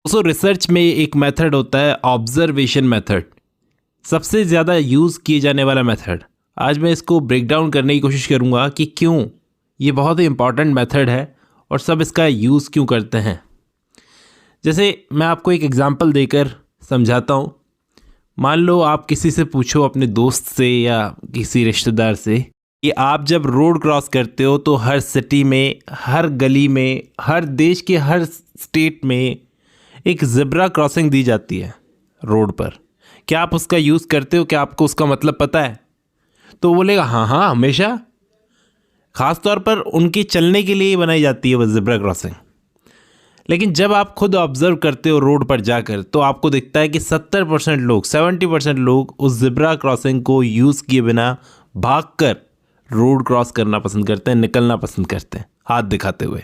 दोस्तों रिसर्च में एक मेथड होता है ऑब्जर्वेशन मेथड, सबसे ज़्यादा यूज़ किए जाने वाला मेथड। आज मैं इसको ब्रेक डाउन करने की कोशिश करूँगा कि क्यों ये बहुत ही इम्पॉर्टेंट मेथड है और सब इसका यूज़ क्यों करते हैं। जैसे मैं आपको एक एग्जांपल देकर समझाता हूँ। मान लो आप किसी से पूछो, अपने दोस्त से या किसी रिश्तेदार से, कि आप जब रोड क्रॉस करते हो तो हर सिटी में, हर गली में, हर देश के हर स्टेट में एक ज़ेब्रा क्रॉसिंग दी जाती है रोड पर। क्या आप उसका यूज़ करते हो? क्या आपको उसका मतलब पता है? तो वो बोलेगा हाँ हाँ हमेशा। ख़ास तौर पर उनके चलने के लिए ही बनाई जाती है वो ज़ेब्रा क्रॉसिंग। लेकिन जब आप खुद ऑब्ज़र्व करते हो रोड पर जाकर, तो आपको दिखता है कि 70% लोग, 70% लोग उस ज़ेब्रा क्रॉसिंग को यूज़ किए बिना भागकर रोड क्रॉस करना पसंद करते हैं, निकलना पसंद करते हैं हाथ दिखाते हुए।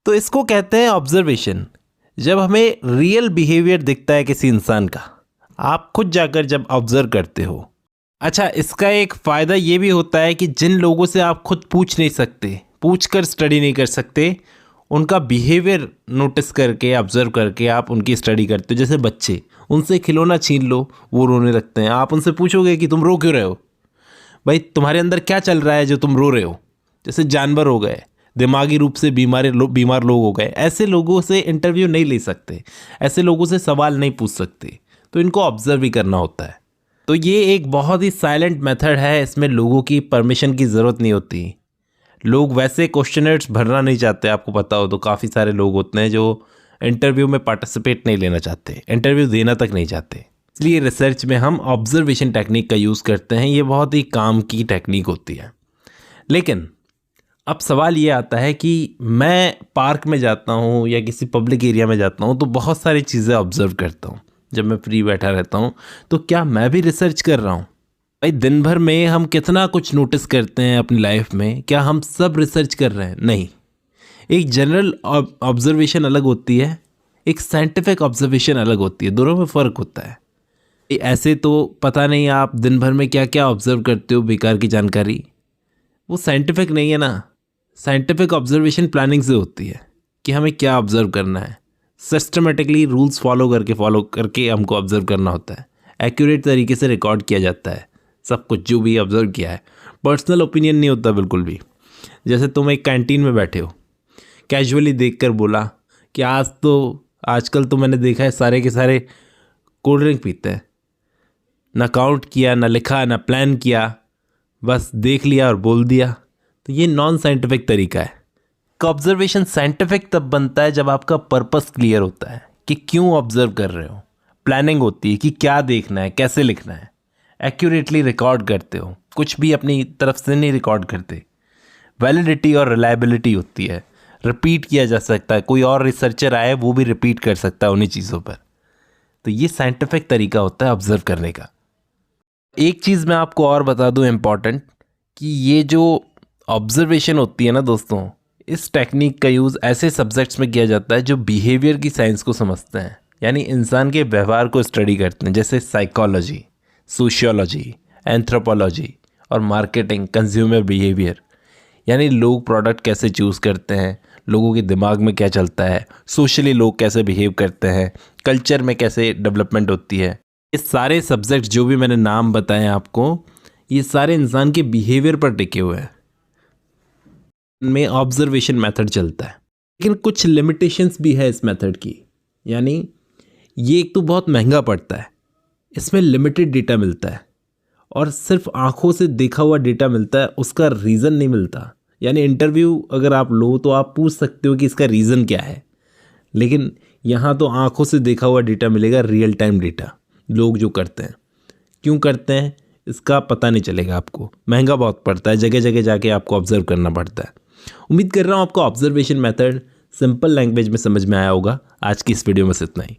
तो इसको कहते हैं ऑब्जर्वेशन। जब हमें रियल बिहेवियर दिखता है किसी इंसान का, आप खुद जाकर जब ऑब्जर्व करते हो। अच्छा, इसका एक फ़ायदा ये भी होता है कि जिन लोगों से आप खुद पूछ नहीं सकते, पूछ कर स्टडी नहीं कर सकते, उनका बिहेवियर नोटिस करके, ऑब्जर्व करके आप उनकी स्टडी करते हो। जैसे बच्चे, उनसे खिलौना छीन लो, वो रोने लगते हैं। आप उनसे पूछोगे कि तुम रो क्यों रहे हो, भाई तुम्हारे अंदर क्या चल रहा है जो तुम रो रहे हो। जैसे जानवर हो गए, दिमागी रूप से बीमार लोग हो गए, ऐसे लोगों से इंटरव्यू नहीं ले सकते, ऐसे लोगों से सवाल नहीं पूछ सकते, तो इनको ऑब्जर्व ही करना होता है। तो ये एक बहुत ही साइलेंट मेथड है, इसमें लोगों की परमिशन की ज़रूरत नहीं होती। लोग वैसे क्वेश्चनर्स भरना नहीं चाहते, आपको पता हो तो काफ़ी सारे लोग होते हैं जो इंटरव्यू में पार्टिसिपेट नहीं लेना चाहते, इंटरव्यू देना तक नहीं चाहते। इसलिए रिसर्च में हम ऑब्जर्वेशन टेक्निक का यूज़ करते हैं। ये बहुत ही काम की टेक्निक होती है। लेकिन अब सवाल ये आता है कि मैं पार्क में जाता हूँ या किसी पब्लिक एरिया में जाता हूँ तो बहुत सारी चीज़ें ऑब्जर्व करता हूँ। जब मैं फ्री बैठा रहता हूँ तो क्या मैं भी रिसर्च कर रहा हूँ? भाई दिन भर में हम कितना कुछ नोटिस करते हैं अपनी लाइफ में, क्या हम सब रिसर्च कर रहे हैं? नहीं। एक जनरल ऑब्जर्वेशन अलग होती है, एक साइंटिफिक ऑब्जर्वेशन अलग होती है, दोनों में फ़र्क होता है। ऐसे तो पता नहीं आप दिन भर में क्या क्या ऑब्जर्व करते हो, बेकार की जानकारी, वो साइंटिफिक नहीं है ना। साइंटिफिक ऑब्जर्वेशन प्लानिंग से होती है कि हमें क्या ऑब्जर्व करना है, सिस्टमेटिकली रूल्स फॉलो करके हमको ऑब्जर्व करना होता है। एक्यूरेट तरीके से रिकॉर्ड किया जाता है सब कुछ जो भी ऑब्जर्व किया है। पर्सनल ओपिनियन नहीं होता बिल्कुल भी। जैसे तुम एक कैंटीन में बैठे हो, कैजुअली देखकर बोला कि आजकल तो मैंने देखा है सारे के सारे कोल्ड ड्रिंक पीते हैं, ना काउंट किया, ना लिखा, ना प्लान किया, बस देख लिया और बोल दिया। तो ये नॉन साइंटिफिक तरीका है। ऑब्जर्वेशन साइंटिफिक तब बनता है जब आपका पर्पस क्लियर होता है कि क्यों ऑब्जर्व कर रहे हो। प्लानिंग होती है कि क्या देखना है, कैसे लिखना है। एक्यूरेटली रिकॉर्ड करते हो, कुछ भी अपनी तरफ से नहीं रिकॉर्ड करते। वैलिडिटी और रिलायबिलिटी होती है, रिपीट किया जा सकता है, कोई और रिसर्चर आए वो भी रिपीट कर सकता है उन्हीं चीज़ों पर। तो ये साइंटिफिक तरीका होता है ऑब्जर्व करने का। एक चीज़ मैं आपको और बता दूं इम्पॉर्टेंट, कि ये जो ऑब्जर्वेशन होती है ना दोस्तों, इस टेक्निक का यूज़ ऐसे सब्जेक्ट्स में किया जाता है जो बिहेवियर की साइंस को समझते हैं, यानी इंसान के व्यवहार को स्टडी करते हैं। जैसे साइकोलॉजी, सोशियोलॉजी, एंथ्रोपोलॉजी और मार्केटिंग, कंज्यूमर बिहेवियर, यानी लोग प्रोडक्ट कैसे चूज़ करते हैं, लोगों के दिमाग में क्या चलता है, सोशली लोग कैसे बिहेव करते हैं, कल्चर में कैसे डेवलपमेंट होती है। ये सारे सब्जेक्ट जो भी मैंने नाम बताए आपको, ये सारे इंसान के बिहेवियर पर टिके हुए हैं। इनमें ऑब्जर्वेशन मेथड चलता है, लेकिन कुछ लिमिटेशंस भी है इस मेथड की। यानी ये एक तो बहुत महंगा पड़ता है, इसमें लिमिटेड डेटा मिलता है और सिर्फ आंखों से देखा हुआ डेटा मिलता है, उसका रीज़न नहीं मिलता। यानी इंटरव्यू अगर आप लो तो आप पूछ सकते हो कि इसका रीज़न क्या है, लेकिन यहाँ तो आंखों से देखा हुआ डेटा मिलेगा, रियल टाइम डेटा। लोग जो करते हैं, क्यों करते हैं इसका पता नहीं चलेगा आपको। महंगा बहुत पड़ता है, जगह जगह जाके आपको ऑब्जर्व करना पड़ता है। उम्मीद कर रहा हूँ आपको ऑब्जर्वेशन मेथड सिंपल लैंग्वेज में समझ में आया होगा। आज की इस वीडियो में इतना ही।